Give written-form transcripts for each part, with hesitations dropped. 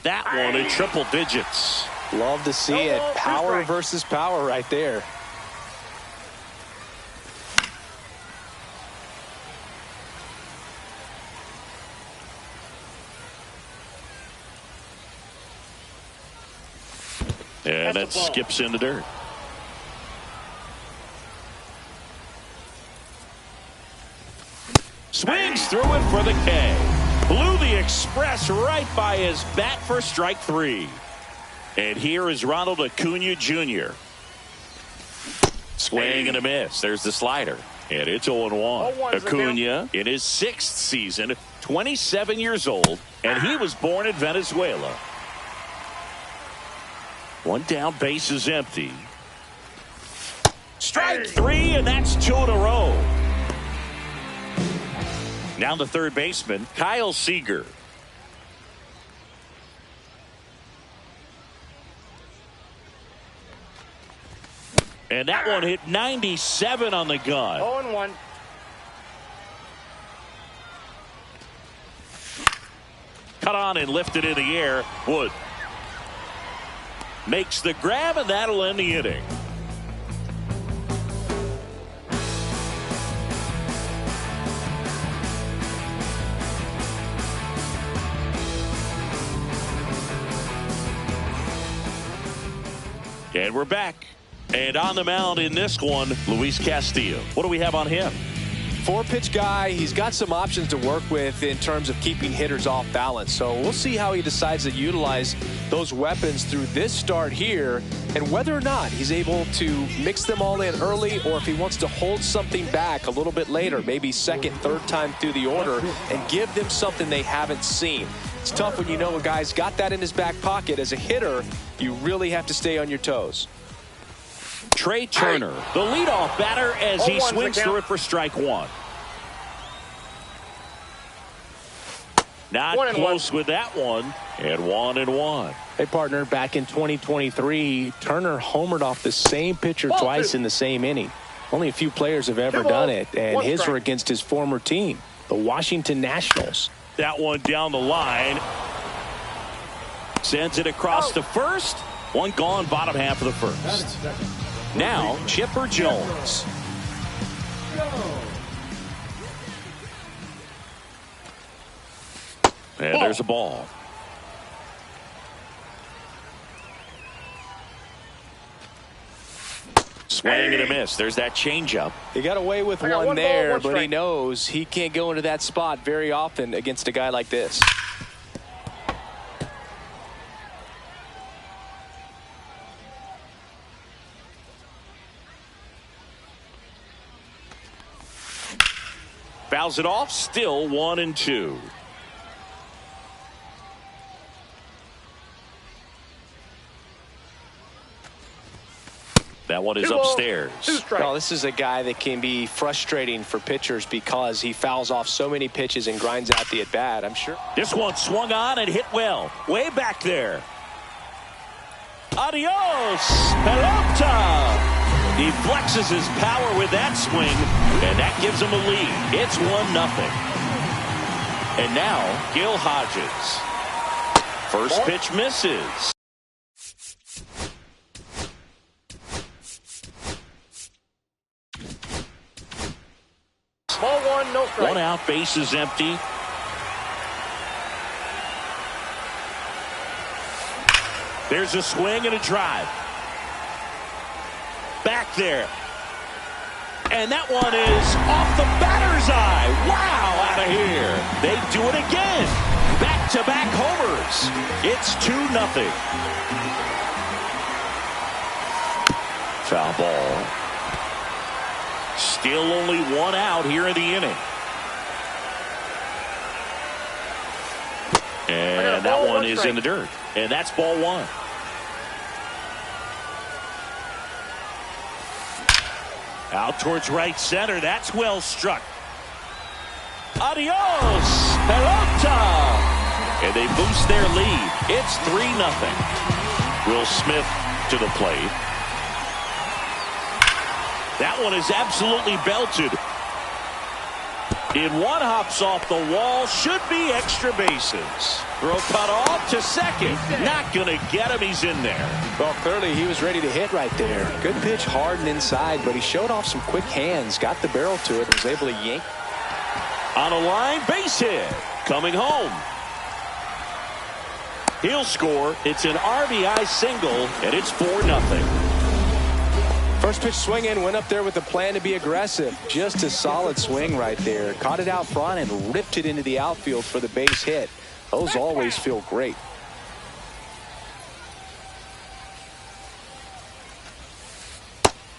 that one in triple digits. Love to see it. Power versus power right there. And that skips in the dirt. Swings through it for the K. Blew the express right by his bat for strike 3. And here is Ronald Acuna Jr. Swing and a miss. There's the slider. And it's 0-1. Acuna in his 6th season, 27 years old, and he was born in Venezuela. One down, base is empty. Strike 3, and that's 2 in a row. Now the third baseman, Kyle Seager. And that one hit 97 on the gun. 0-1. Cut on and lifted in the air. Wood makes the grab, and that'll end the inning. And we're back. And on the mound in this one, Luis Castillo. What do we have on him? 4-pitch guy. He's got some options to work with in terms of keeping hitters off balance. So we'll see how he decides to utilize those weapons through this start here, and whether or not he's able to mix them all in early, or if he wants to hold something back a little bit later, maybe second, third time through the order, and give them something they haven't seen. It's tough when you know a guy's got that in his back pocket. As a hitter, you really have to stay on your toes. Trey Turner, the leadoff batter, as he swings through it for strike 1. Not close with that one. And 1-1. Hey, partner, back in 2023, Turner homered off the same pitcher twice in the same inning. Only a few players have ever done it, and his were against his former team, the Washington Nationals. That one down the line. Sends it across to first. One gone, bottom half of the first. Now, Chipper Jones. And there's a ball. Swing and a miss. There's that changeup. He got away with one there, but he knows he can't go into that spot very often against a guy like this. Fouls it off. Still 1-2. That one is upstairs. Well, this is a guy that can be frustrating for pitchers because he fouls off so many pitches and grinds out the at-bat, I'm sure. This one swung on and hit well. Way back there. Adios, pelota. He flexes his power with that swing, and that gives him a lead. It's 1-0. And now, Gil Hodges. First pitch misses. Ball 1, no strike. 1 out, base is empty. There's a swing and a drive. Back there. And that one is off the batter's eye. Wow, out of here. They do it again. Back-to-back homers. It's 2-0. Foul ball. Still only 1 out here in the inning. And that one is in the dirt. And that's ball 1. Out towards right center. That's well struck. Adios, pelota. And they boost their lead. It's 3-0. Will Smith to the plate. That one is absolutely belted. In one, hops off the wall. Should be extra bases. Throw cut off to second. Not going to get him. He's in there. Well, clearly he was ready to hit right there. Good pitch, hard and inside, but he showed off some quick hands, got the barrel to it, and was able to yank. On a line, base hit. Coming home. He'll score. It's an RBI single, and it's 4-0. First pitch swing in, went up there with a plan to be aggressive. Just a solid swing right there. Caught it out front and ripped it into the outfield for the base hit. Those always feel great.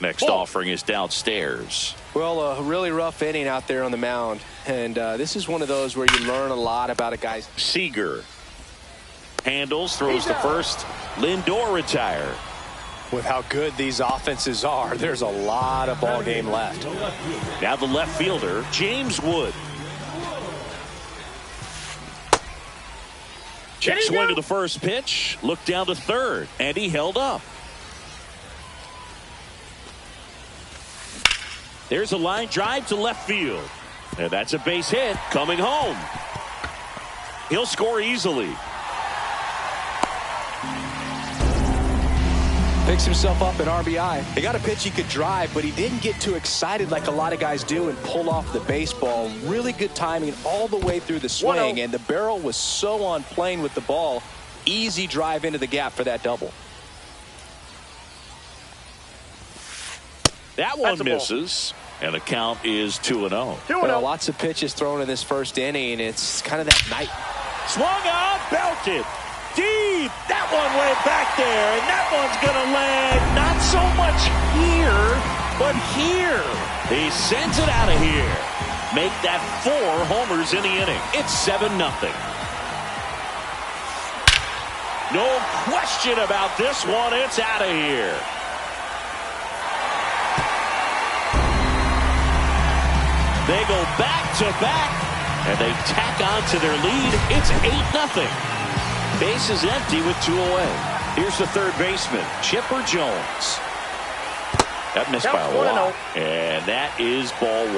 Next offering is downstairs. Well, a really rough inning out there on the mound. And this is one of those where you learn a lot about a guy's. Seager handles, throws to first. Lindor retire. With how good these offenses are, there's a lot of ball game left. Now the left fielder, James Wood. Check swing to the first pitch. Look down to third, and he held up. There's a line drive to left field. And that's a base hit coming home. He'll score easily. Picks himself up an RBI. He got a pitch he could drive, but he didn't get too excited like a lot of guys do and pull off the baseball. Really good timing all the way through the swing, and the barrel was so on plane with the ball. Easy drive into the gap for that double. That one misses, and the count is 2-0. Well, lots of pitches thrown in this first inning. It's kind of that night. Swung out, belted. Deep. That one went back there, and that one's going to land not so much here, but here. He sends it out of here. Make that 4 homers in the inning. It's 7-0. No question about this one. It's out of here. They go back to back, and they tack on to their lead. It's 8-0. Base is empty with 2 away. Here's the third baseman, Chipper Jones. That missed by a lot. And that is ball 1.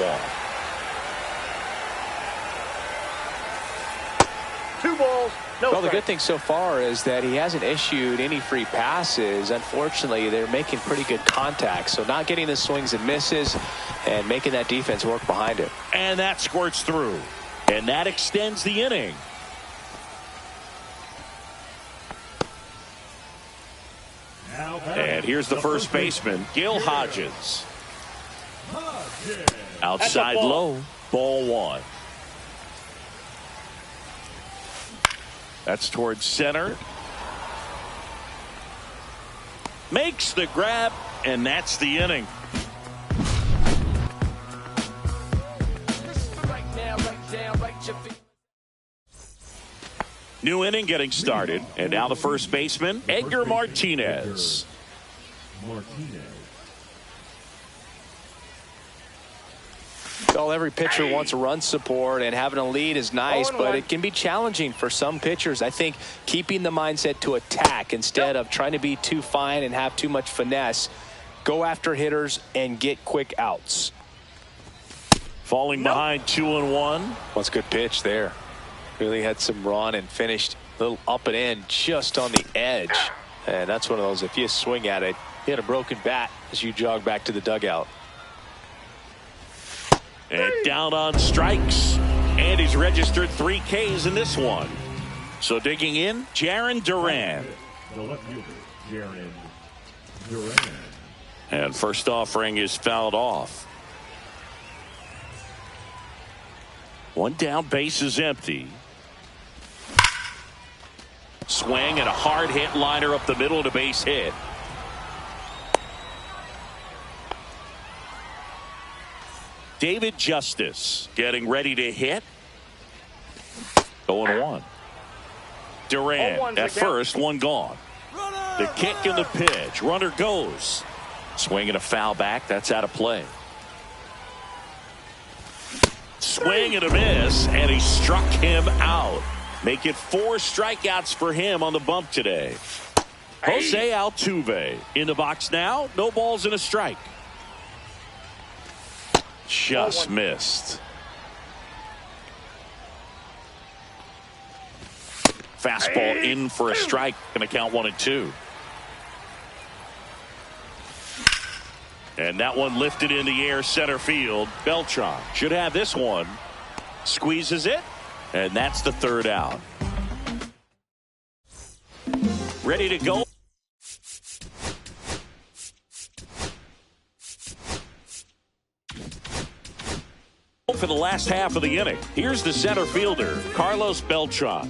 2 balls, no Well, the strike. good thing so far is that he hasn't issued any free passes. Unfortunately, they're making pretty good contact. So not getting the swings and misses and making that defense work behind it. And that squirts through. And that extends the inning. And here's the first baseman, Gil Hodges. Outside low, ball 1. That's towards center. Makes the grab, and that's the inning. New inning getting started, and now the first baseman, Edgar Martinez. Well, every pitcher wants a run support, and having a lead is nice, but it can be challenging for some pitchers. I think keeping the mindset to attack instead of trying to be too fine and have too much finesse. Go after hitters and get quick outs. Falling behind 2-1. Well, it's a good pitch there. Really had some run and finished a little up and in just on the edge. And that's one of those, if you swing at it, you had a broken bat as you jog back to the dugout. And down on strikes. And he's registered 3 Ks in this one. So digging in, Jarren Duran. The left fielder, Jarren Duran. And first offering is fouled off. 1 down, base is empty. Swing and a hard hit liner up the middle to base hit. David Justice getting ready to hit. 0-1. Duran at first, 1 gone. The kick and the pitch. Runner goes. Swing and a foul back. That's out of play. Swing and a miss, and he struck him out. Make it 4 strikeouts for him on the bump today. Jose Altuve in the box now. No balls and a strike. Just missed. Fastball in for a strike. Going to count 1-2. And that one lifted in the air center field. Beltran should have this one. Squeezes it. And that's the third out. Ready to go. For the last half of the inning. Here's the center fielder, Carlos Beltran.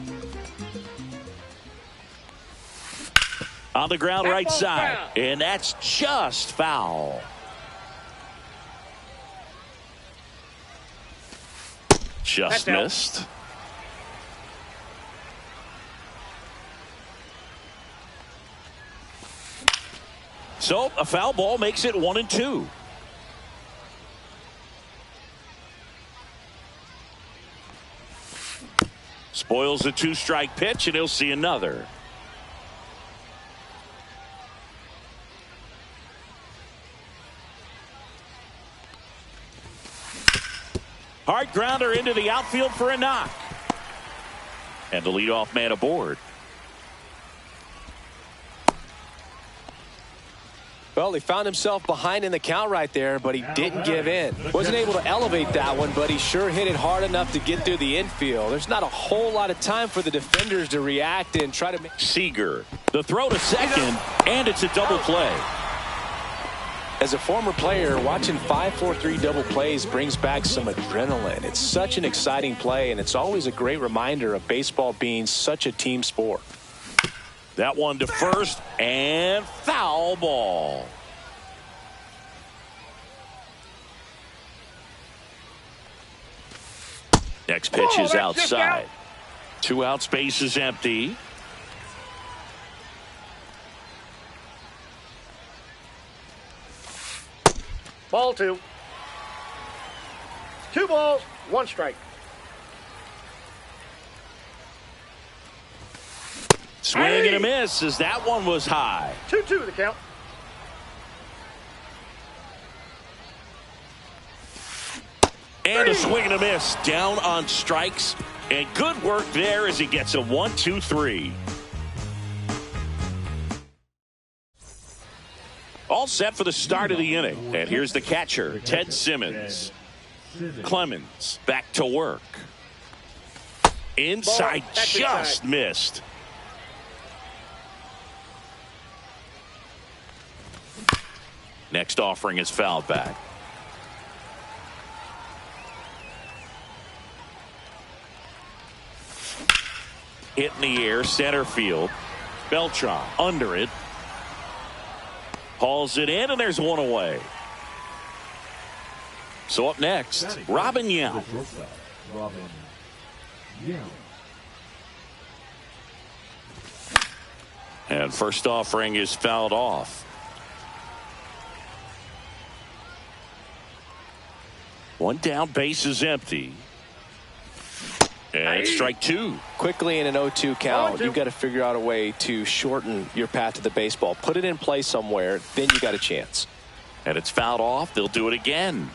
On the ground right side. And that's just foul. Just missed. So a foul ball makes it 1-2. Spoils the 2-strike pitch, and he'll see another. Hard grounder into the outfield for a knock. And the leadoff man aboard. Well, he found himself behind in the count right there, but he didn't give in. Wasn't able to elevate that one, but he sure hit it hard enough to get through the infield. There's not a whole lot of time for the defenders to react and try to make. Seager, the throw to second, and it's a double play. As a former player, watching 5-4-3 double plays brings back some adrenaline. It's such an exciting play, and it's always a great reminder of baseball being such a team sport. That one to first, and foul ball. Next pitch is outside. 2 outs, base is empty. Ball 2. 2 balls, 1 strike. Swing and a miss as that one was high. 2-2 the count. And a swing and a miss down on strikes. And good work there as he gets a 1-2-3. All set for the start of the inning. And here's the catcher, Ted Simmons. Clemens back to work. Inside, just missed. Next offering is fouled back. Hit in the air, center field. Beltran under it. Hauls it in, and there's one away. So up next, Robin Yount. And first offering is fouled off. One down, base is empty. And it's strike 2. Quickly in an 0-2 count, you've got to figure out a way to shorten your path to the baseball. Put it in play somewhere, then you got a chance. And it's fouled off. They'll do it again.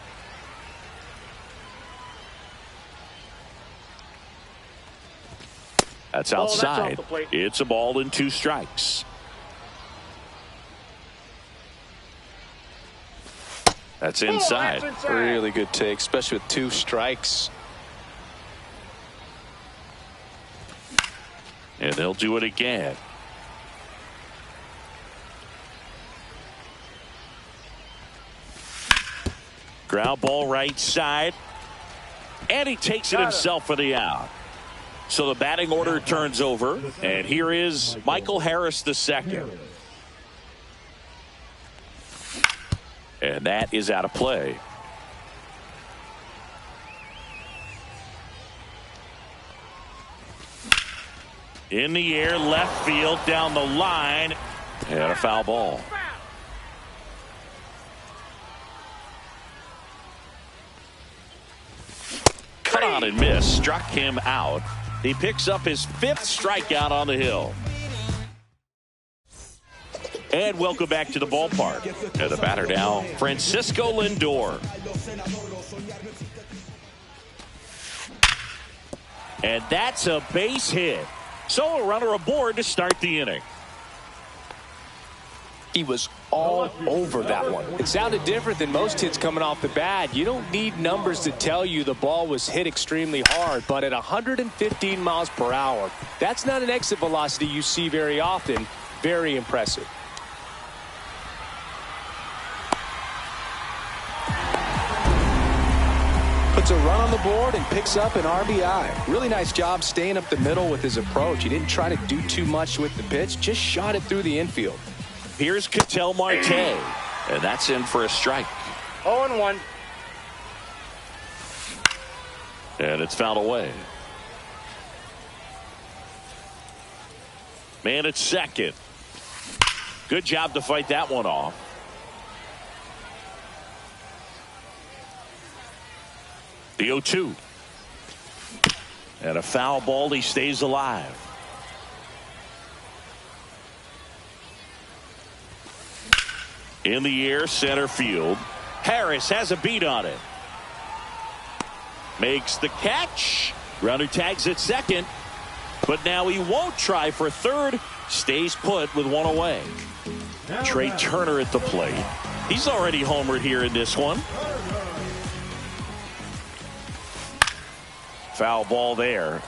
That's outside. It's a ball and 2 strikes. That's inside. Really good take, especially with 2 strikes. And they'll do it again. Ground ball right side. And he takes it himself for the out. So the batting order turns over. And here is Michael Harris II. And that is out of play. In the air, left field, down the line, and a foul ball. Cut on and miss, struck him out. He picks up his 5th strikeout on the hill. And welcome back to the ballpark. And the batter now, Francisco Lindor. And that's a base hit. So a runner aboard to start the inning. He was all over that one. It sounded different than most hits coming off the bat. You don't need numbers to tell you the ball was hit extremely hard, but at 115 miles per hour, that's not an exit velocity you see very often. Very impressive. Puts a run on the board and picks up an RBI. Really nice job staying up the middle with his approach. He didn't try to do too much with the pitch, just shot it through the infield. Here's Ketel Marte, and that's in for a strike. 0-1. And it's fouled away. Man at second. Good job to fight that one off. The 0-2. And a foul ball. He stays alive. In the air, center field. Harris has a beat on it. Makes the catch. Runner tags at second. But now he won't try for third. Stays put with one away. Trey Turner at the plate. He's already homered here in this one. Foul ball there.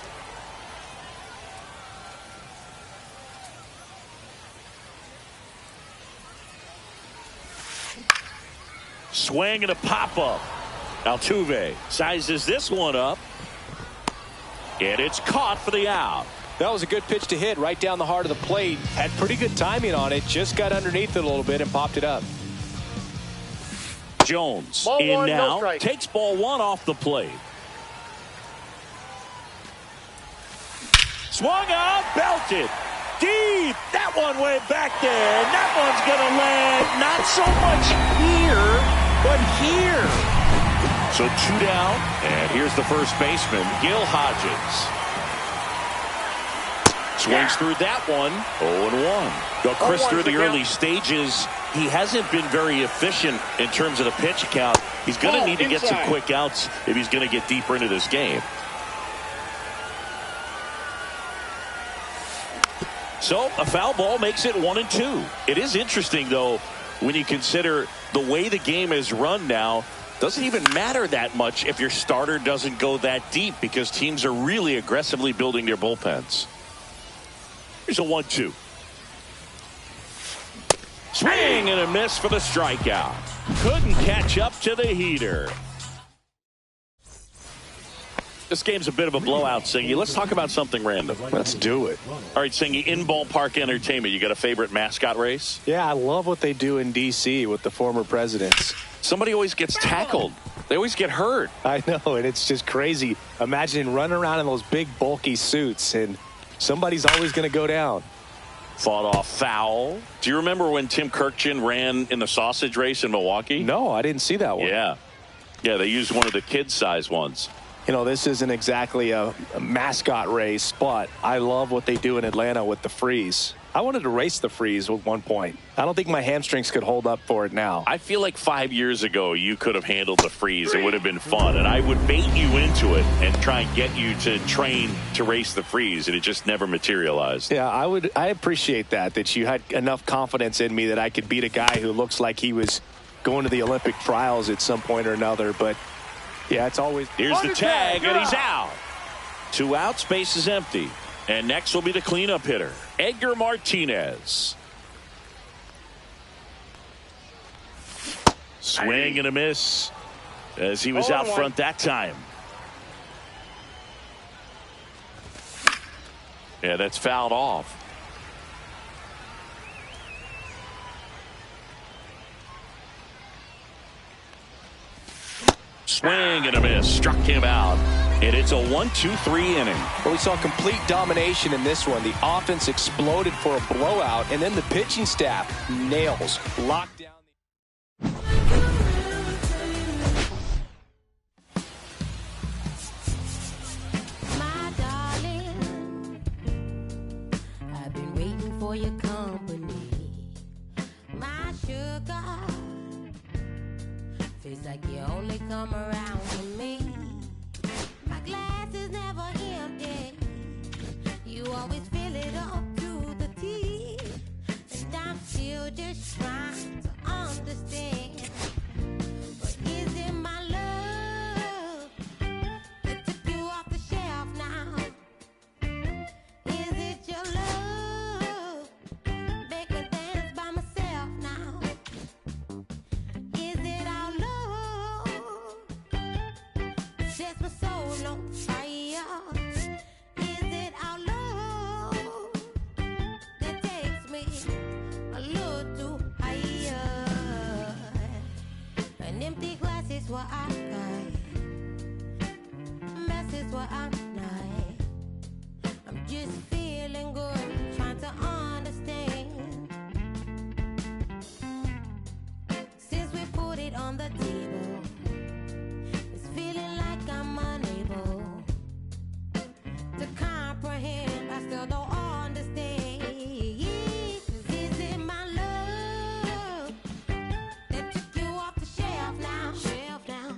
Swing and a pop-up. Altuve sizes this one up. And it's caught for the out. That was a good pitch to hit right down the heart of the plate. Had pretty good timing on it. Just got underneath it a little bit and popped it up. Jones Ball in one, now. no strike. Takes ball one off the plate. Swung out, belted. Deep. That one way back there. And that one's going to land not so much here, but here. So 2 down. And here's the first baseman, Gil Hodges. Swings through that one. 0-1. Though Chris, through the early stages, he hasn't been very efficient in terms of the pitch count. He's going to need to get some quick outs if he's going to get deeper into this game. So a foul ball makes it 1-2. It is interesting, though, when you consider the way the game is run now. Doesn't even matter that much if your starter doesn't go that deep because teams are really aggressively building their bullpens. Here's a 1-2. Swing and a miss for the strikeout. Couldn't catch up to the heater. This game's a bit of a blowout, Singy. Let's talk about something random. Let's do it. All right, Singy, in ballpark entertainment, you got a favorite mascot race? Yeah, I love what they do in D.C. with the former presidents. Somebody always gets tackled. They always get hurt. I know, and it's just crazy. Imagine running around in those big, bulky suits, and somebody's always going to go down. Fought off foul. Do you remember when Tim Kirkjian ran in the sausage race in Milwaukee? No, I didn't see that one. Yeah. Yeah, they used one of the kid-size ones. You know, this isn't exactly a mascot race, but I love what they do in Atlanta with the freeze. I wanted to race the freeze at one point. I don't think my hamstrings could hold up for it now. I feel like 5 years ago you could have handled the freeze. It would have been fun, and I would bait you into it and try and get you to train to race the freeze, and it just never materialized. Yeah, I appreciate that you had enough confidence in me that I could beat a guy who looks like he was going to the Olympic trials at some point or another, but yeah, it's always... Here's the tag, and he's out. 2 outs, base is empty. And next will be the cleanup hitter, Edgar Martinez. Swing and a miss as he was out front that time. Yeah, that's fouled off. Swing and a miss. Struck him out. And it's a 1-2-3 inning. Well, we saw complete domination in this one. The offense exploded for a blowout, and then the pitching staff nails. Locked down. My darling, I've been waiting for your company. My sugar, feels like you only come around for me. My glass is never empty. You You always fill it up to the teeth, and I'm still just trying to understand. But is it my love that took you off the shelf now? Is it your love make me dance by myself now? Is it our love sets my soul on fire? Is it our love that takes me a little too higher? An empty glass is what I got, mess is what I'm not. I'm just feeling good, trying to understand. Since we put it on the table, it's feeling like I'm unable to comprehend. I still don't understand. Is it my love that took you off the shelf now? Shelf now.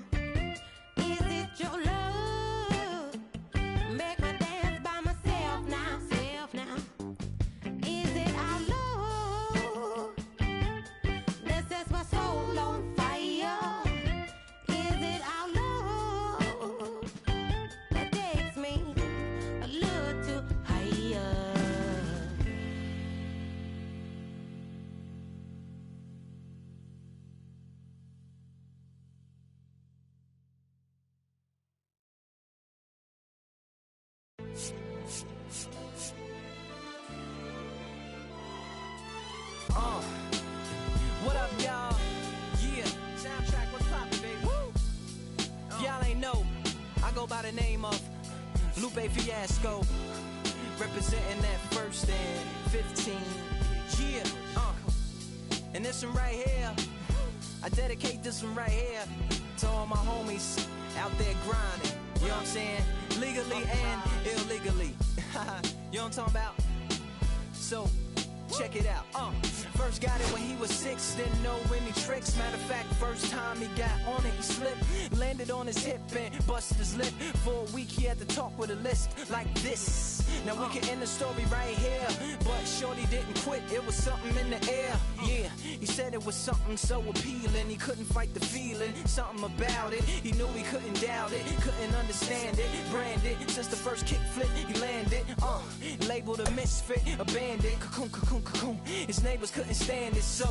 Is it your love make me dance by myself now? Self now. Is it our love that sets my soul on fire? Is it our love that takes me a little too higher? What up, y'all? Yeah, soundtrack, what's poppin', baby? Woo! Y'all ain't know, I go by the name of Lupe Fiasco, representing that first and 15. Yeah, and this one right here, I dedicate this one right here to all my homies out there grinding. You know what I'm saying? Legally and illegally. You know what I'm talking about? So, check it out. First got it when he was 6, didn't know any tricks. Matter of fact, first time he got on it, he slipped, landed on his hip and busted his lip. For a week he had to talk with a list like this. Now we can end the story right here, but shorty didn't quit, it was something in the air. Yeah, he said it was something so appealing, he couldn't fight the feeling, something about it. He knew he couldn't doubt it, couldn't understand it. Branded, since the first kick flip he landed. Labeled a misfit, a bandit. Cocoon, cocoon, cocoon. His neighbors couldn't stand it, so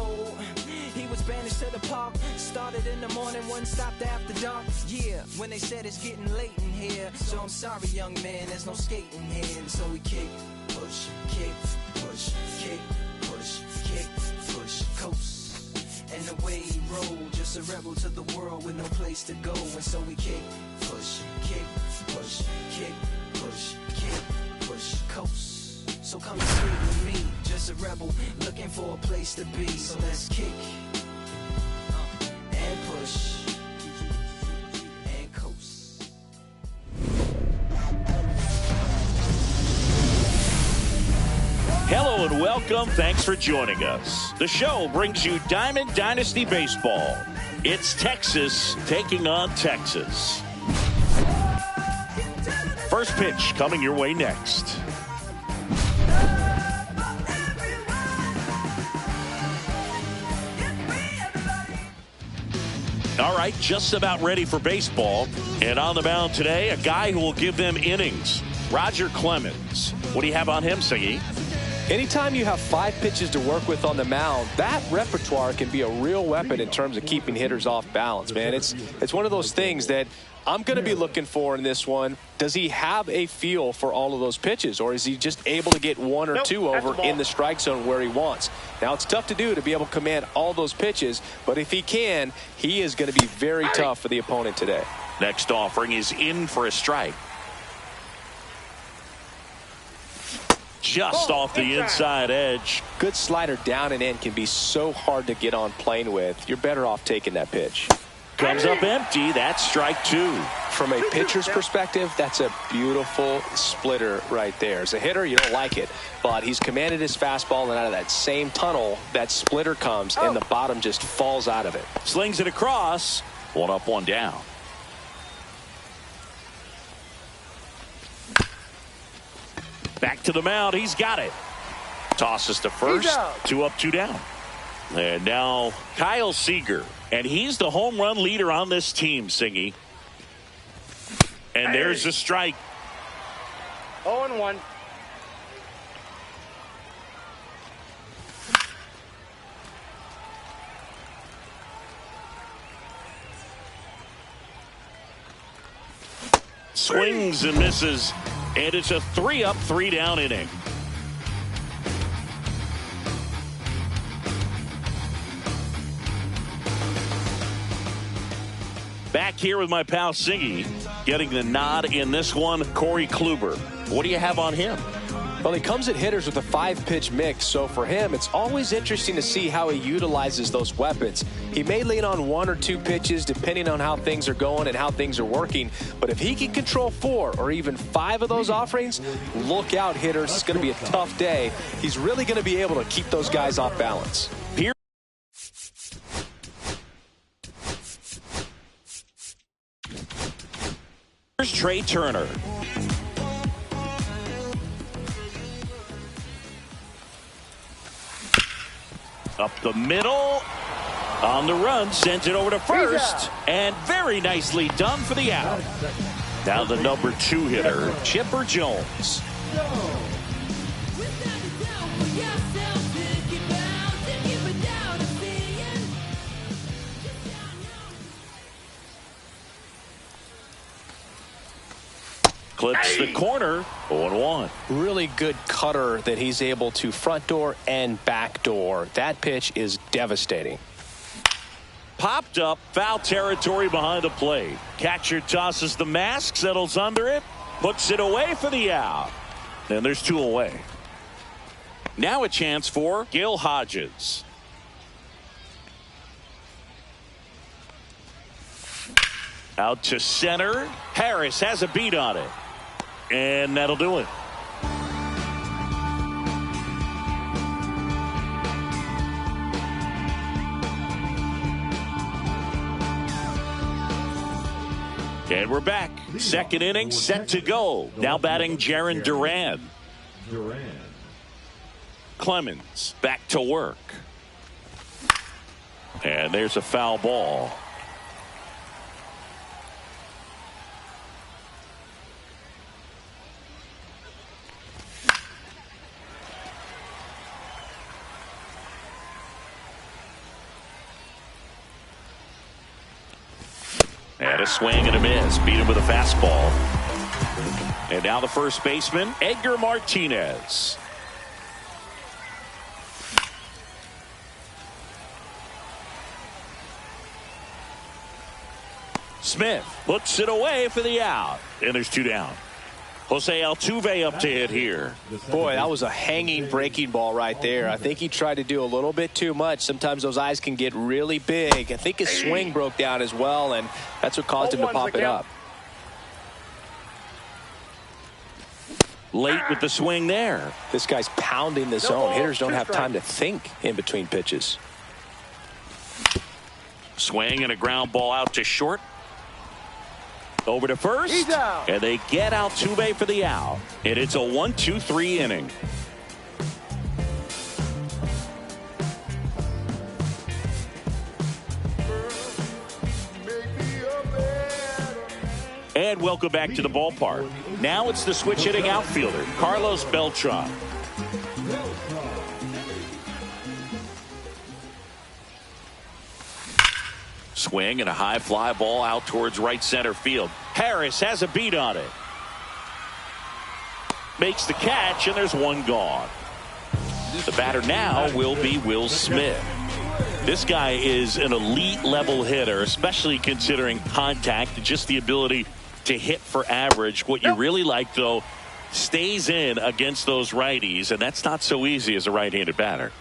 he was banished to the park. Started in the morning, one stopped after dark. Yeah, when they said it's getting late in here, so I'm sorry, young man, there's no skating here. So we kick, push, kick, push, kick, push, kick, push, coast. And the way he rolled, just a rebel to the world with no place to go. And so we kick, push, kick, push, kick, push, kick, push, coast. So come and skate with me, just a rebel looking for a place to be. So let's kick and push and coast. Hello and welcome. Thanks for joining us. The show brings you Diamond Dynasty Baseball. It's Texas taking on Texas. First pitch coming your way next. All right, just about ready for baseball. And on the mound today, a guy who will give them innings, Roger Clemens. What do you have on him, Siggy? Anytime you have 5 pitches to work with on the mound, that repertoire can be a real weapon in terms of keeping hitters off balance, man. It's one of those things that I'm going to be looking for in this one. Does he have a feel for all of those pitches, or is he just able to get 1 or 2 over in the strike zone where he wants? Now, it's tough to do to be able to command all those pitches, but if he can, he is going to be very tough for the opponent today. Next offering is in for a strike. Just off the inside edge. Good slider down and in can be so hard to get on plane with. You're better off taking that pitch. Comes up empty. That's strike 2. From a pitcher's perspective, that's a beautiful splitter right there. As a hitter, you don't like it, but he's commanded his fastball, and out of that same tunnel, that splitter comes, and the bottom just falls out of it. Slings it across. 1 up, 1 down. Back to the mound. He's got it. Tosses to first. 2 up, 2 down. And now Kyle Seager. And he's the home run leader on this team, Singy. And there's a strike. 0-1. Swings and misses. And it's a 3 up, 3 down inning. Back here with my pal Singy, getting the nod in this one, Corey Kluber. What do you have on him? Well, he comes at hitters with a 5-pitch mix, so for him, it's always interesting to see how he utilizes those weapons. He may lean on 1 or 2 pitches depending on how things are going and how things are working, but if he can control 4 or even 5 of those offerings, look out, hitters. It's going to be a tough day. He's really going to be able to keep those guys off balance. Here's Trey Turner. Up the middle. On the run. Sends it over to first. And very nicely done for the out. Now the number 2 hitter, Chipper Jones. Clips the corner. 0-1. Really good cutter that he's able to front door and back door. That pitch is devastating. Popped up, foul territory behind the plate. Catcher tosses the mask, settles under it, puts it away for the out. And there's 2 away. Now a chance for Gil Hodges. Out to center. Harris has a beat on it. And that'll do it. And we're back. Second inning set to go. Now batting Jarren Duran. Clemens back to work. And there's a foul ball. And a swing and a miss. Beat him with a fastball. And now the first baseman, Edgar Martinez. Smith puts it away for the out. And there's 2 down. Jose Altuve up to hit here. Boy, that was a hanging breaking ball right there. I think he tried to do a little bit too much. Sometimes those eyes can get really big. I think his swing broke down as well, and that's what caused him to pop it up. Late with the swing there. This guy's pounding the zone. Hitters don't have time to think in between pitches. Swing and a ground ball out to short. Over to first. He's out. And they get Altuve for the out. And it's a 1-2-3 inning. And welcome back to the ballpark. Now it's the switch hitting outfielder, Carlos Beltran. Swing and a high fly ball out towards right center field. Harris has a beat on it. Makes the catch, and there's 1 gone. The batter now will be Will Smith. This guy is an elite level hitter, especially considering contact and just the ability to hit for average. What you really like, though, stays in against those righties, and that's not so easy as a right-handed batter.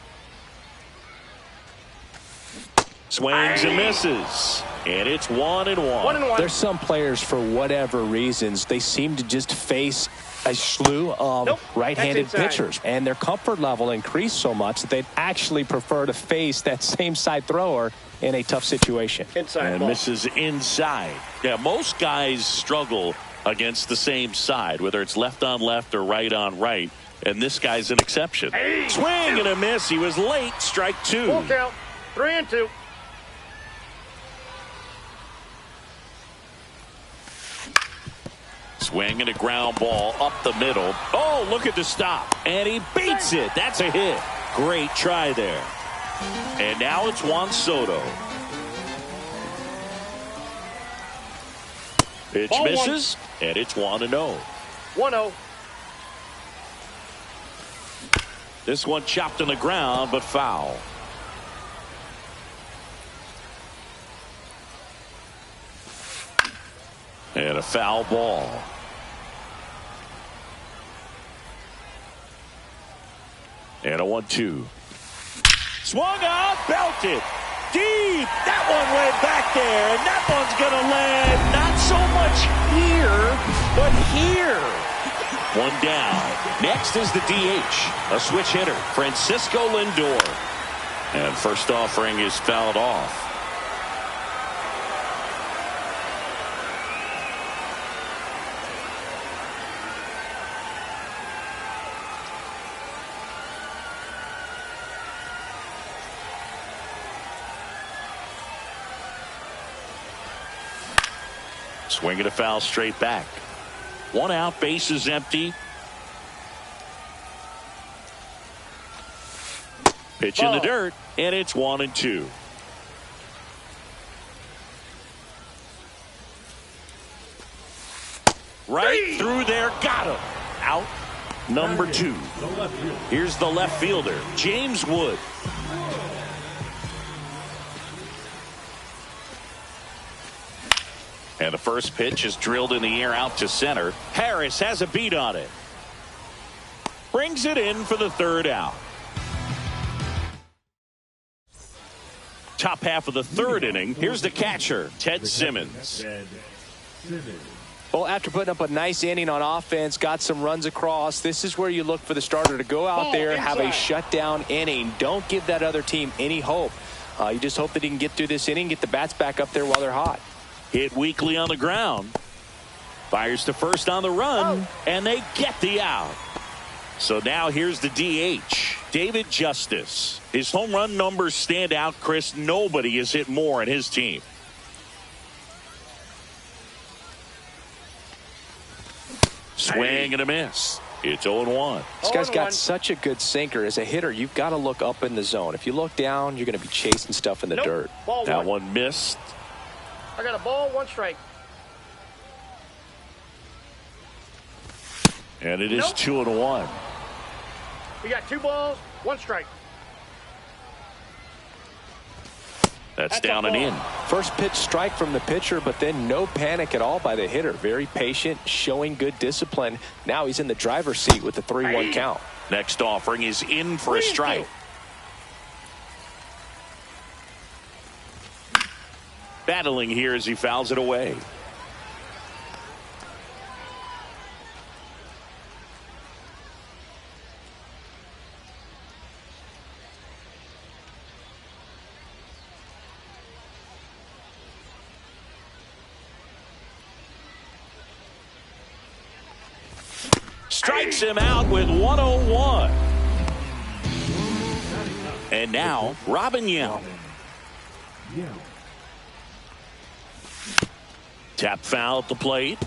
Swings and misses. And it's 1-1. There's some players, for whatever reasons, they seem to just face a slew of right-handed pitchers, and their comfort level increased so much that they'd actually prefer to face that same side thrower in a tough situation. And misses inside. Yeah, most guys struggle against the same side, whether it's left on left or right on right. And this guy's an exception. Swing and a miss. He was late. Strike two. Full count. 3-2. Swing and a ground ball up the middle. Oh, look at the stop. And he beats it. That's a hit. Great try there. And now it's Juan Soto. Pitch Ball misses, and it's 1-0. 1-0. This one chopped on the ground, but foul. And a foul ball. And a 1-2. Swung out, belted. Deep. That one went back there, and that one's going to land not so much here, but here. One down. Next is the DH, a switch hitter, Francisco Lindor. And first offering is fouled off. Swinging a foul straight back. One out, base is empty. Pitch in the dirt, and it's 1-2. Right through there, got him. Out number 2. Here's the left fielder, James Wood. And the first pitch is drilled in the air out to center. Harris has a beat on it. Brings it in for the third out. Top half of the third inning. Here's the catcher, Ted Simmons. Well, after putting up a nice inning on offense, got some runs across, this is where you look for the starter to go out there, have a shutdown inning. Don't give that other team any hope. You just hope that he can get through this inning, get the bats back up there while they're hot. Hit weakly on the ground. Fires to first on the run, and they get the out. So now here's the DH, David Justice. His home run numbers stand out, Chris. Nobody has hit more in his team. Swing and a miss. It's 0-1. This guy's got such a good sinker. As a hitter, you've got to look up in the zone. If you look down, you're going to be chasing stuff in the dirt. That one missed. I got a ball, 1 strike. And it is 2-1. We got 2 balls, 1 strike. That's down and in. First pitch strike from the pitcher, but then no panic at all by the hitter. Very patient, showing good discipline. Now he's in the driver's seat with the 3-1 count. Next offering is in for a strike. Battling here as he fouls it away. Strikes him out with 101. And now Robin Yount. Tap foul at the plate.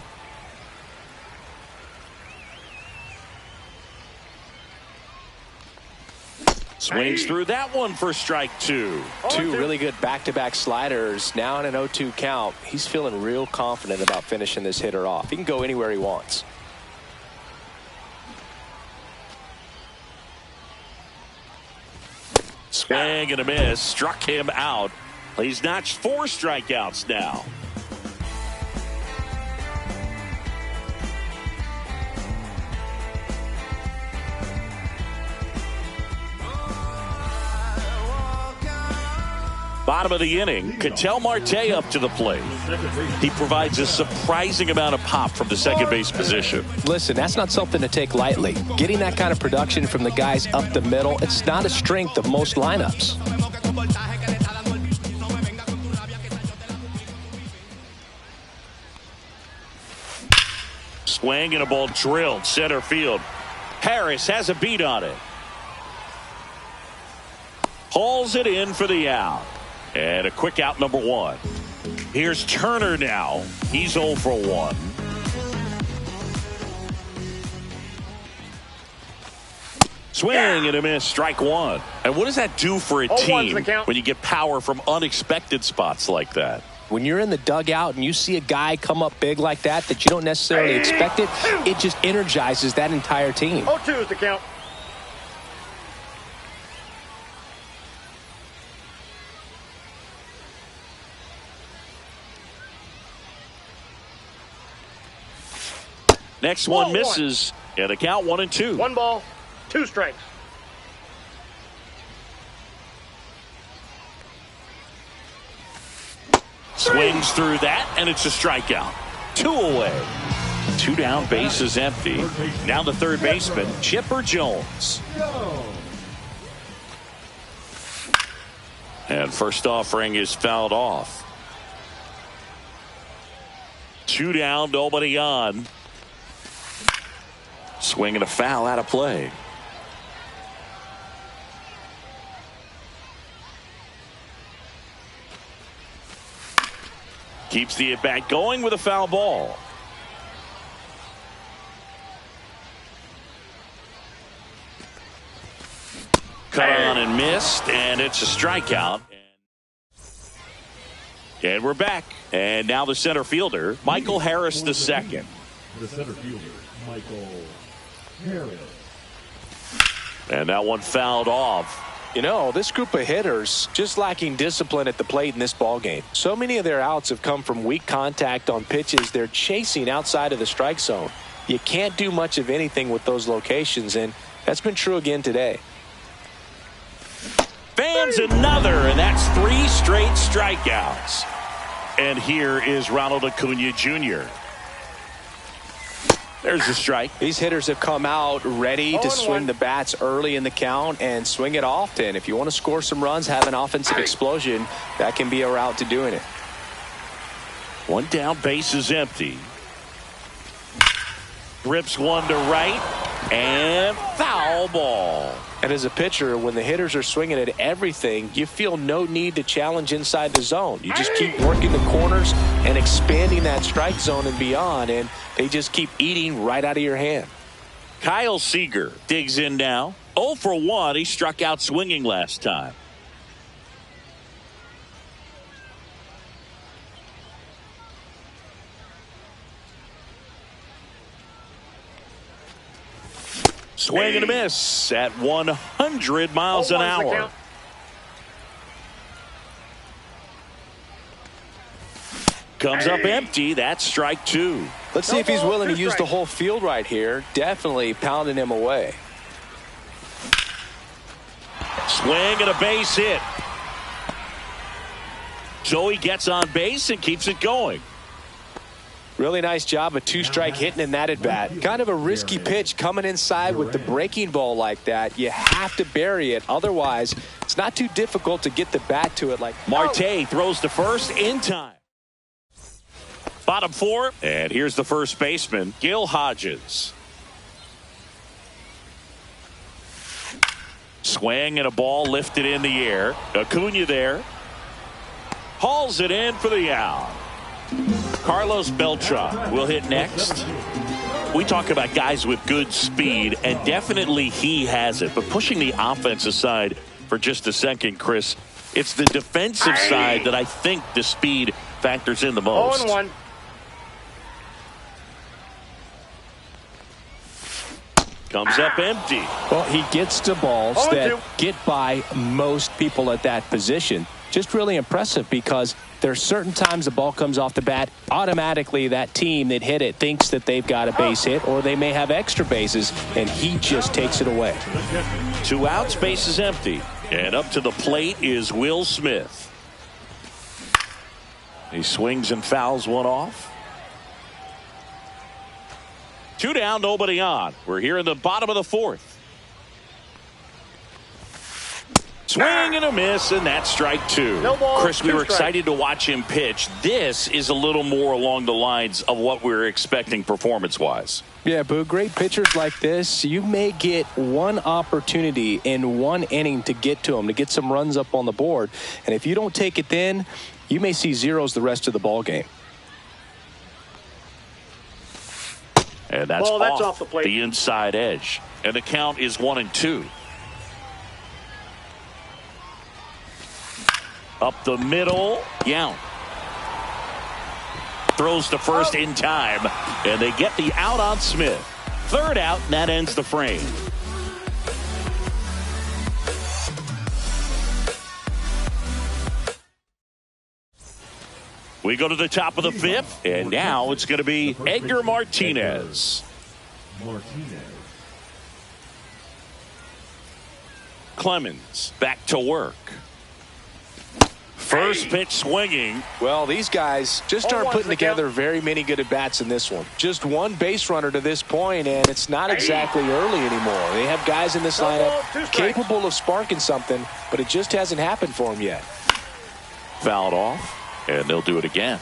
Swings through that one for strike 2. 2 really good back-to-back sliders. Now in an 0-2 count. He's feeling real confident about finishing this hitter off. He can go anywhere he wants. Swing and a miss. Struck him out. He's notched 4 strikeouts now. Bottom of the inning, Ketel Marte up to the plate. He provides a surprising amount of pop from the second base position. Listen, that's not something to take lightly. Getting that kind of production from the guys up the middle, it's not a strength of most lineups. swing and a ball drilled center field. Harris has a beat on it. Hauls it in for the out. And a quick out, number 1. Here's Turner now. He's 0 for 1. Swing and a miss, strike 1. And what does that do for a team when you get power from unexpected spots like that? When you're in the dugout and you see a guy come up big like that you don't necessarily expect it, it just energizes that entire team. 0-2 is the count. Next one misses, and a count 1-2. 1 ball, 2 strikes. Swings through that, and it's a strikeout. 2 away. 2 down, bases empty. Now the third baseman, Chipper Jones. And first offering is fouled off. 2 down, nobody on. Swing and a foul out of play. Keeps the at-bat going with a foul ball. Cut on and missed, and it's a strikeout. And we're back. And now the center fielder, Michael Harris II. The center fielder, Michael Harris. And that one fouled off. You know, this group of hitters just lacking discipline at the plate in this ballgame. So many of their outs have come from weak contact on pitches they're chasing outside of the strike zone. You can't do much of anything with those locations, and that's been true again today. Fans another, and that's 3 straight strikeouts. And here is Ronald Acuna Jr. There's the strike. These hitters have come out ready to swing the bats early in the count and swing it often. If you want to score some runs, have an offensive explosion, that can be a route to doing it. 1 down, base is empty. Rips one to right, and foul ball. And as a pitcher, when the hitters are swinging at everything, you feel no need to challenge inside the zone. You just keep working the corners and expanding that strike zone and beyond, and they just keep eating right out of your hand. Kyle Seager digs in now. 0 for 1. He struck out swinging last time. Swing and a miss at 100 miles an hour. Comes up empty. That's strike 2. Let's see if he's willing to use the whole field right here. Definitely pounding him away. Swing and a base hit. Joey gets on base and keeps it going. Really nice job of 2-strike hitting in that at bat. Kind of a risky pitch coming inside with the breaking ball like that. You have to bury it. Otherwise, it's not too difficult to get the bat to it. Like Marte throws to first in time. Bottom 4, and here's the first baseman, Gil Hodges. Swing and a ball lifted in the air. Acuna there. Hauls it in for the out. Carlos Beltran will hit next. We talk about guys with good speed, and definitely he has it. But pushing the offense aside for just a second, Chris, it's the defensive side that I think the speed factors in the most. 0-1. Comes up empty. Well, he gets to balls that get by most people at that position. Just really impressive because there's certain times the ball comes off the bat, automatically that team that hit it thinks that they've got a base hit or they may have extra bases, and he just takes it away. 2 outs, base is empty. And up to the plate is Will Smith. He swings and fouls one off. 2 down, nobody on. We're here in the bottom of the 4th. Swing and a miss, and that's strike two. No ball, Chris, we two were strikes. excited to watch him pitch. This is a little more along the lines of what we were expecting performance-wise. Yeah, but great pitchers like this, you may get one opportunity in one inning to get to them, to get some runs up on the board. And if you don't take it then, you may see zeros the rest of the ball game. And that's, Ball, that's off the plate. the inside edge. And the count is 1-2. Up the middle, Yount throws to first in time, and they get the out on Smith. Third out, and that ends the frame. We go to the top of the fifth, and now it's going to be Edgar Martinez. Clemens back to work. First pitch swinging. Well, these guys just aren't 0-1's putting the together count. very many good at-bats in this one. Just one base runner to this point, and it's not exactly early anymore. They have guys in this No lineup ball, two strikes. capable of sparking something, but it just hasn't happened for them yet. Fouled off, and they'll do it again.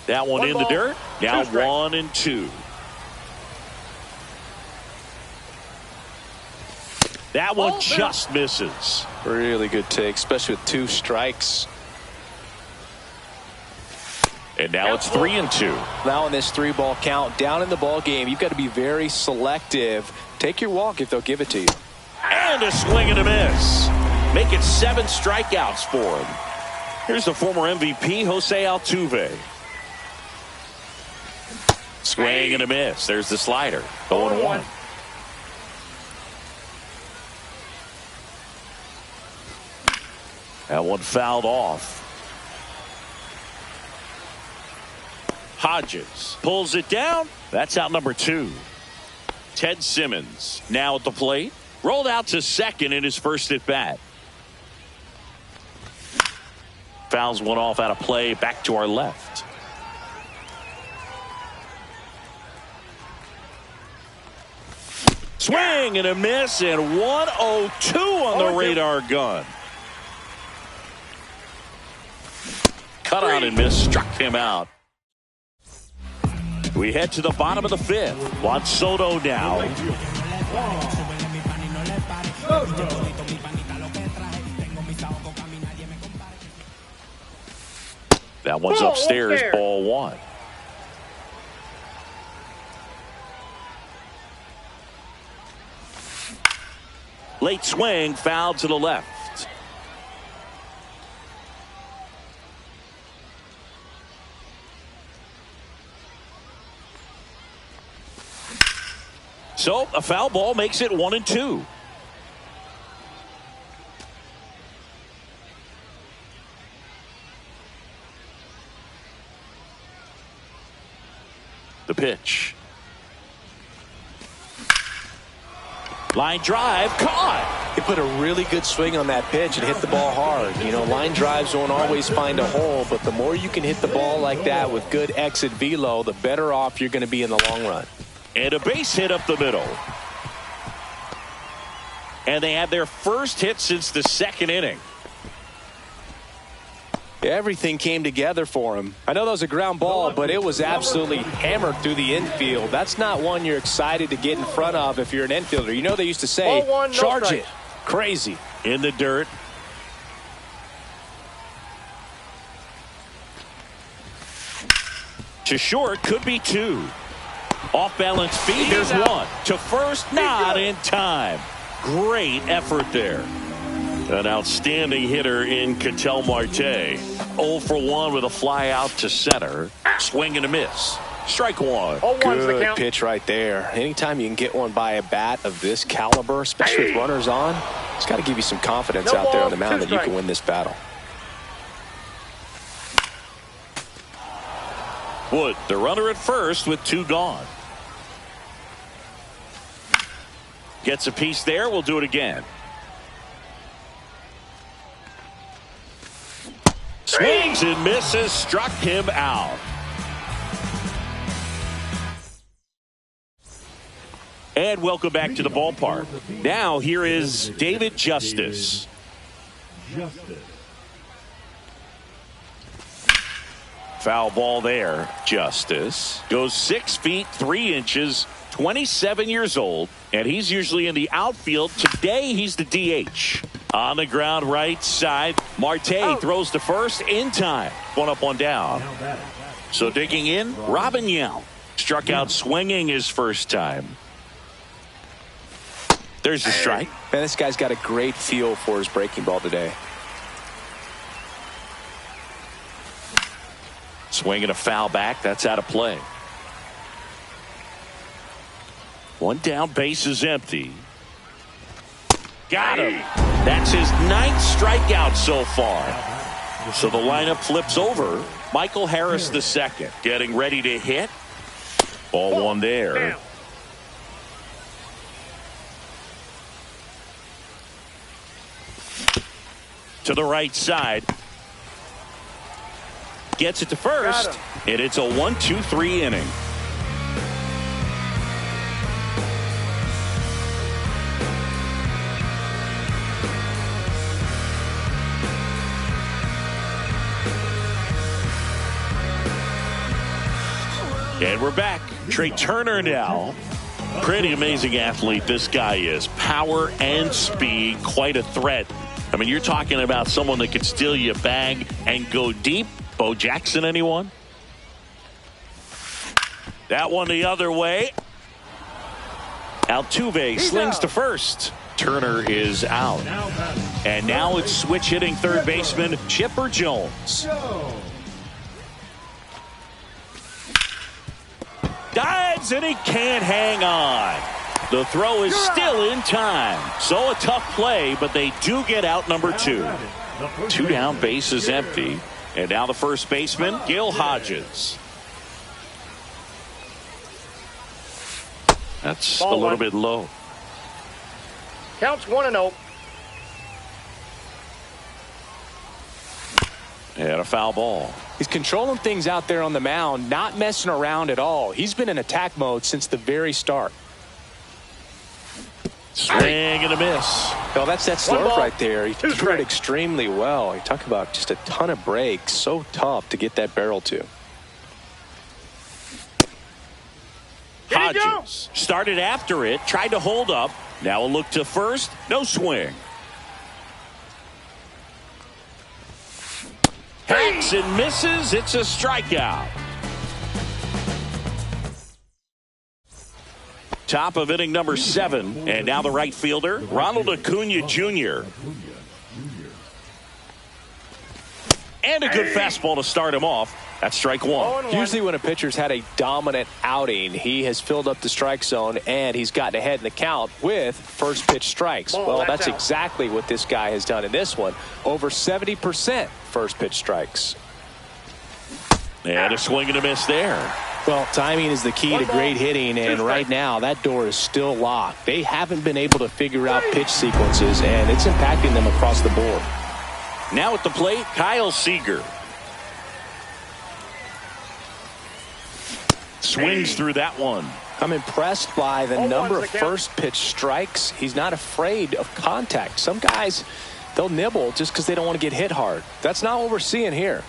That one in the ball, dirt. Now two strikes. 1-2. That one Ball, just misses. Really good take, especially with two strikes. And now it's 3-2. Now in this 3-ball count, down in the ball game, you've got to be very selective. Take your walk if they'll give it to you. And a swing and a miss. Make it 7 strikeouts for him. Here's the former MVP, Jose Altuve. Swing and a miss. There's the slider. 0-1. That one fouled off. Hodges pulls it down. That's out number 2. Ted Simmons now at the plate. Rolled out to second in his first at bat. Fouls one off out of play. Back to our left. Swing and a miss, and 102 on the radar gun. Cut on and miss, struck him out. We head to the bottom of the fifth. Juan Soto now. That one's upstairs, ball 1. Late swing, foul to the left. So a foul ball makes it 1-2. The pitch. Line drive, caught. He put a really good swing on that pitch and hit the ball hard. You know, line drives won't always find a hole, but the more you can hit the ball like that with good exit velo, the better off you're going to be in the long run. And a base hit up the middle. And they had their first hit since the second inning. Everything came together for him. I know that was a ground ball, but it was absolutely hammered through the infield. That's not one you're excited to get in front of if you're an infielder. You know they used to say, Ball 1, no charge strike. it. Crazy. In the dirt. To short, could be 2. Off balance feet, there's 1. To first, not in time. Great effort there. An outstanding hitter in Ketel Marte. 0 for 1 with a fly out to center. Swing and a miss. Strike 1. 0-1's the Good count. pitch right there. Anytime you can get one by a bat of this caliber, especially with runners on, it's got to give you some confidence No out there on ball, the mound 2 that you can strikes. win this battle. Wood, the runner at first with 2 gone. Gets a piece there. We'll do it again. Swings and misses. Struck him out. And welcome back to the ballpark. Now here is David Justice. Foul ball there. Justice goes 6 feet 3 inches, 27 years old, and he's usually in the outfield. Today he's the DH. On the ground right side, Marte throws to first in time. One up, one down. So digging in, Robin Yount. Struck out swinging his first time. There's the strike. Man, this guy's got a great feel for his breaking ball today. Swinging a foul back. That's out of play. One down, base is empty. Got him. That's his 9th strikeout so far. So the lineup flips over. Michael Harris the second, getting ready to hit. Ball one there. To the right side. Gets it to first. And it's a 1-2-3 inning. And we're back. Trey Turner now. Pretty amazing athlete this guy is. Power and speed. Quite a threat. I mean, you're talking about someone that could steal you a bag and go deep. Bo Jackson, anyone? That one the other way. Altuve slings to first. Turner is out. And now it's switch hitting third baseman Chipper Jones. Dives and he can't hang on. The throw is still in time. So a tough play, but they do get out number 2. 2 down, base is empty. And now the first baseman, Gil Hodges. That's a little bit low. Counts 1-0. And a foul ball. He's controlling things out there on the mound, not messing around at all. He's been in attack mode since the very start. Swing and a miss. Well, that's that slurve right there. He threw it extremely well. You talk about just a ton of breaks. So tough to get that barrel to. Hodges started after it, tried to hold up. Now a look to first. No swing. Hacks and misses. It's a strikeout. Top of inning number 7. And now the right fielder, Ronald Acuna Jr. And a good fastball to start him off. That's strike 1. Usually when a pitcher's had a dominant outing, he has filled up the strike zone and he's gotten ahead in the count with first pitch strikes. Well, that's exactly what this guy has done in this one. Over 70% first pitch strikes. And a swing and a miss there. Well, timing is the key to great hitting, and right now that door is still locked. They haven't been able to figure out pitch sequences, and it's impacting them across the board. Now at the plate, Kyle Seager. Swings through that one. I'm impressed by the number of first pitch strikes. He's not afraid of contact. Some guys, they'll nibble just because they don't want to get hit hard. That's not what we're seeing here.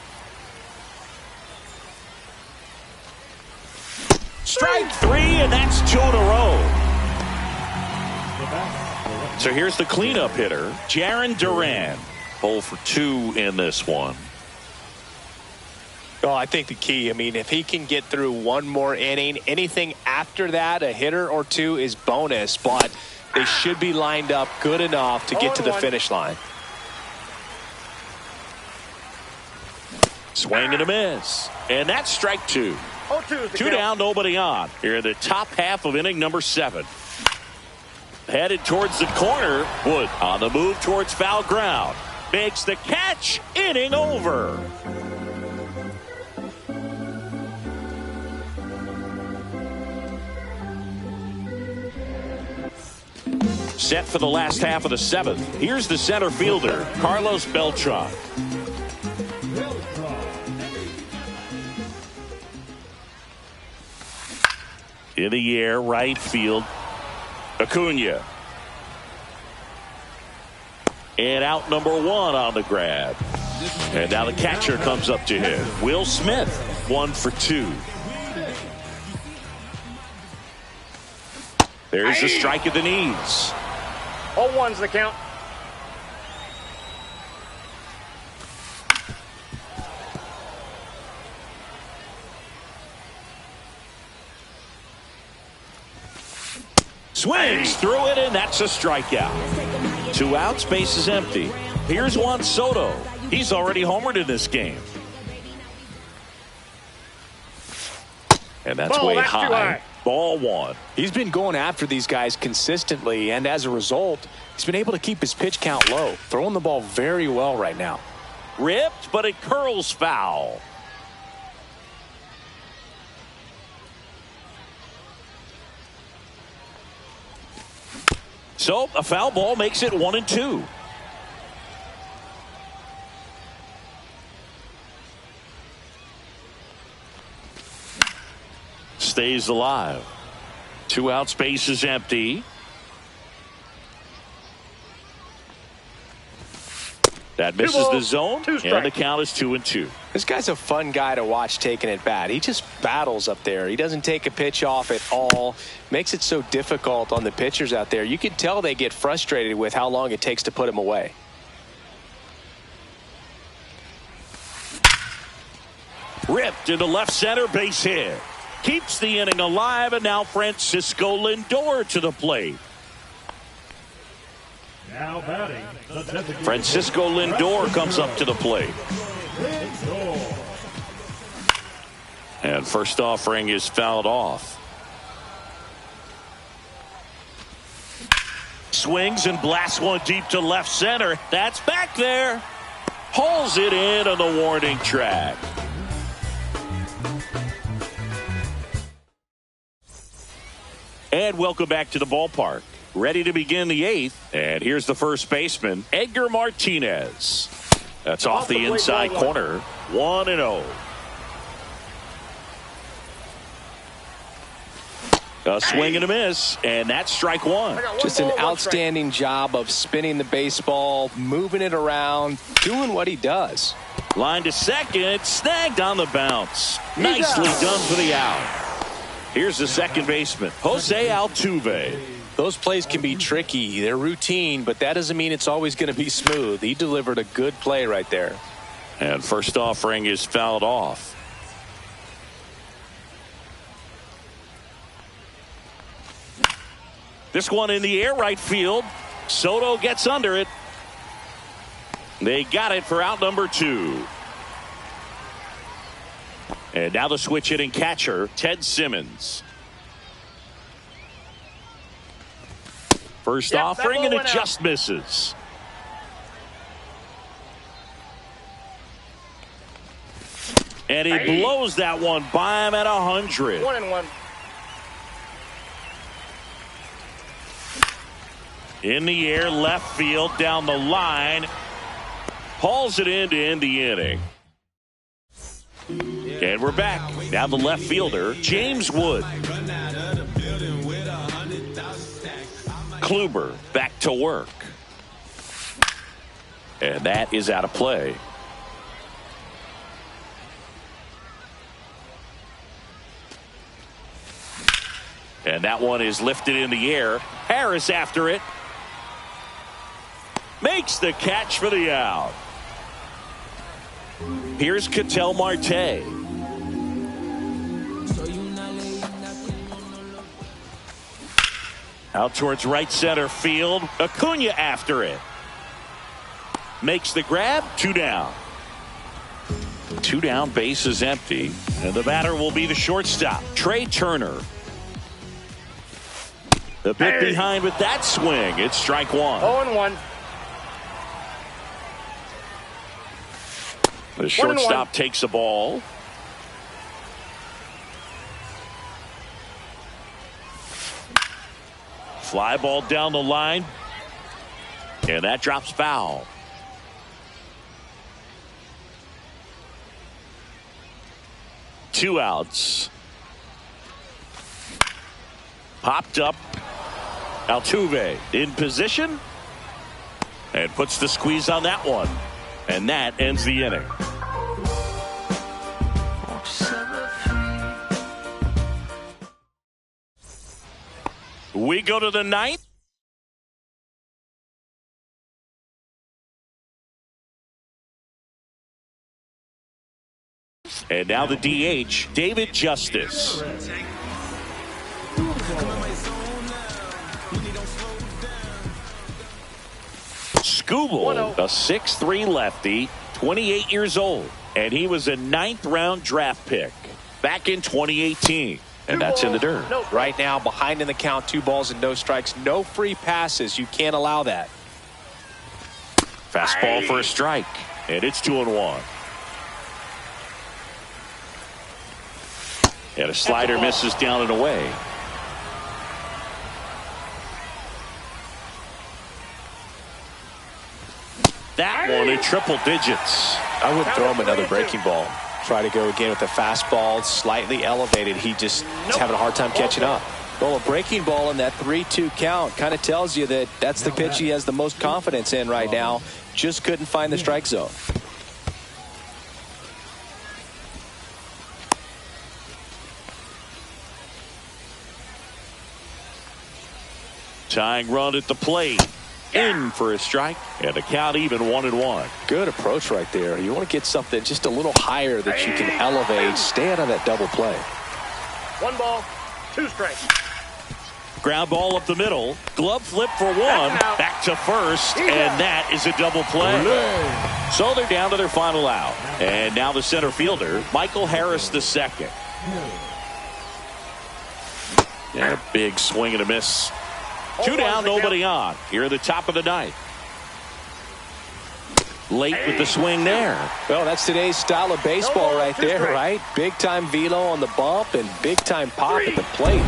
Strike 3, and that's 2 in a row. So here's the cleanup hitter, Jarren Duran. 0 for 2 in this one. Well, I think the key, I mean, if he can get through one more inning, anything after that, a hitter or 2 is bonus, but they should be lined up good enough to get to the finish line. Swing and a miss. And that's strike 2. 2 down, nobody on. Here in the top half of inning number 7. Headed towards the corner. Wood on the move towards foul ground. Makes the catch. Inning over. Set for the last half of the 7th. Here's the center fielder, Carlos Beltran. In the air, right field. Acuna. And out number 1 on the grab. And now the catcher comes up to him. Will Smith, 1 for 2. There's the strike at the knees. 0-1's the count. Swings through it, and that's a strikeout. 2 outs, base is empty. Here's Juan Soto. He's already homered in this game. And that's way That's too high. Ball 1. He's been going after these guys consistently, and as a result, he's been able to keep his pitch count low, throwing the ball very well right now. Ripped, but it curls foul. So a foul ball makes it 1-2. Stays alive. 2 outs, base is empty. That misses the zone, and the count is 2-2. This guy's a fun guy to watch taking at bat. He just battles up there. He doesn't take a pitch off at all. Makes it so difficult on the pitchers out there. You can tell they get frustrated with how long it takes to put him away. Ripped into left center, base hit. Keeps the inning alive, and now Francisco Lindor to the plate. Now batting, the designated Francisco Lindor comes up to the plate. Lindor. And first offering is fouled off. Swings and blasts one deep to left center. That's back there. Hauls it in on the warning track. And welcome back to the ballpark. Ready to begin the 8th. And here's the first baseman, Edgar Martinez. That's off the inside corner. 1-0. A swing and a miss, and that's strike 1. Just an outstanding job of spinning the baseball, moving it around, doing what he does. Line to second, snagged on the bounce. Nicely done for the out. Here's the second baseman, Jose Altuve. Those plays can be tricky. They're routine, but that doesn't mean it's always going to be smooth. He delivered a good play right there. And first offering is fouled off. This one in the air, right field. Soto gets under it. They got it for out number 2. And now the switch hitting catcher, Ted Simmons. First offering, and it just misses. And he blows that one by him at 100. 1-1. In the air, left field, down the line. Hauls it in to end the inning. And we're back. Now the left fielder, James Wood. Kluber back to work. And that is out of play. And that one is lifted in the air. Harris after it. Makes the catch for the out. Here's Ketel Marte. Out towards right center field. Acuna after it. Makes the grab. 2 down. 2 down, base is empty. And the batter will be the shortstop, Trey Turner. A bit behind with that swing. It's strike 1. 0-1. The shortstop takes the ball. Fly ball down the line. And that drops foul. Two outs. Popped up Altuve in position and puts the squeeze on that one. And that ends the inning. We go to the ninth. And now the DH, David Justice. Skubal, a 6'3" lefty, 28 years old. And he was a 9th-round draft pick back in 2018. And that's in the dirt. Right now, behind in the count, 2 balls and no strikes. No free passes. You can't allow that. Fastball for a strike. And it's 2-1. And a slider misses down and away. That one in triple digits. I wouldn't throw him another breaking ball. Try to go again with the fastball, slightly elevated. He just is having a hard time catching up. Well, a breaking ball in that 3-2 count kind of tells you that that's the pitch he has the most confidence in right now. Just couldn't find the strike zone. Tying run at the plate. In for a strike. And a count even 1-1. Good approach right there. You want to get something just a little higher that you can elevate. Stay out of that double play. 1 ball, 2 strikes. Ground ball up the middle. Glove flip for 1. Back to first. And that is a double play. So they're down to their final out. And now the center fielder, Michael Harris II. And a big swing and a miss. 2 down, nobody on. Here at the top of the ninth. Late with the swing there. Well, that's today's style of baseball right there, right? Big time velo on the bump and big time pop at the plate.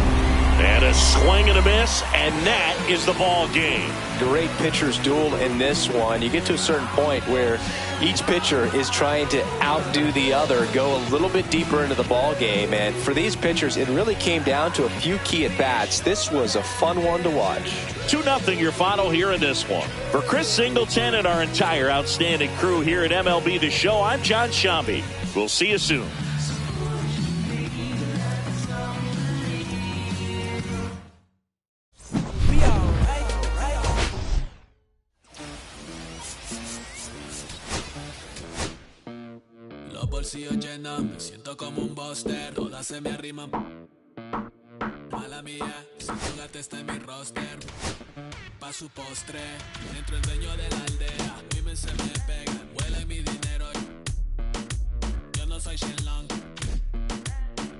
And a swing and a miss, and that is the ball game. Great pitcher's duel in this one. You get to a certain point where each pitcher is trying to outdo the other, go a little bit deeper into the ball game. And for these pitchers, it really came down to a few key at-bats. This was a fun one to watch. 2-0 your final here in this one. For Chris Singleton and our entire outstanding crew here at MLB The Show, I'm John Shambi. We'll see you soon. Bolsillos llenos, me siento como un buster, todas se me arriman. Mala mía, si tu gata está en mi roster, pa' su postre, dentro el dueño de la aldea, women se me pegan, huele mi dinero. Yo no soy Shenlong,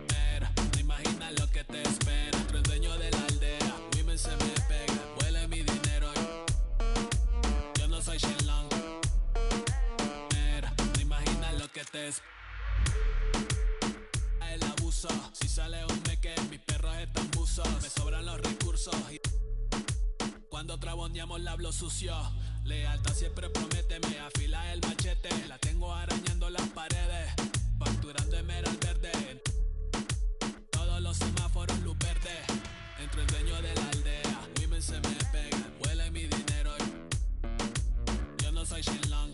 pero no imaginas lo que te espera, dentro el dueño de la aldea, women se me pegan, huele mi dinero. Yo no soy Shenlong, pero no imaginas lo que te espera. El abuso, si sale un meque, mis perros están buzos, me sobran los recursos y cuando traboneamos la hablo sucio. Lealtad siempre promete, me afila el machete, la tengo arañando las paredes, facturando emerald verde, todos los semáforos luz verde, entre el dueño de la aldea, women se me pegan, huele mi dinero. Yo no soy Shenlong,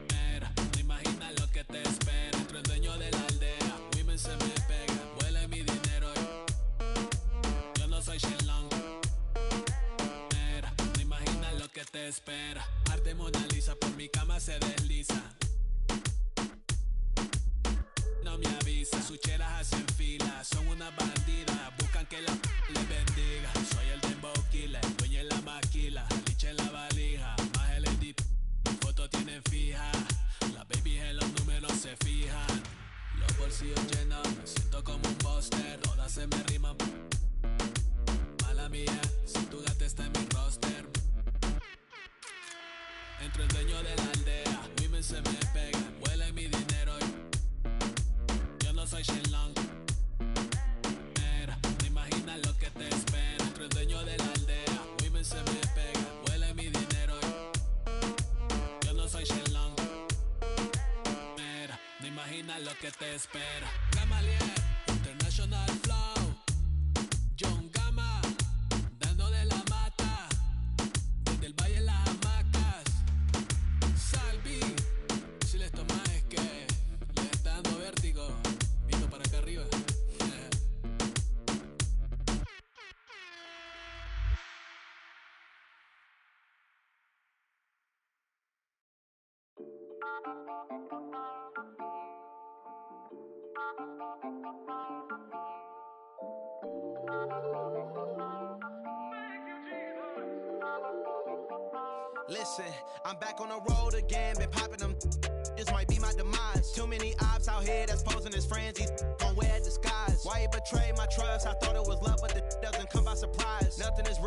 pero no imaginas lo que te espera, entre el dueño de la aldea, women se me pegan, huele mi dinero. Yo no soy Shenlong, pero no imaginas lo que te espera. Arte Mona Lisa por mi cama se desliza. No me avisa, sus cheras hacen fila, son una bandida, buscan que la le bendiga. Soy el Dembow Killer, dueño en la maquila, liche en la valija, más el edit, fotos tienen fija, las babies en los números se fijan, los bolsillos llenos, me siento como un buster, todas se me riman. Mala mía, si tu gata está en mi roster, entre el dueño de la aldea, women se me pegan, huele mi dinero. Yo no soy Shenlong, pero no imaginas lo que te espera, entre el dueño de la aldea, women se me pegan, huele mi dinero. Yo no soy Shenlong, pero no imaginas lo que te espera. Gamaliel, International Flow, John Gama, Listen, I'm back on the road again, been popping them. This might be my demise. Too many ops out here that's posing as friends. These gon' wear a disguise. Why you betray my trust? I thought it was love, but the doesn't come by surprise. Nothing is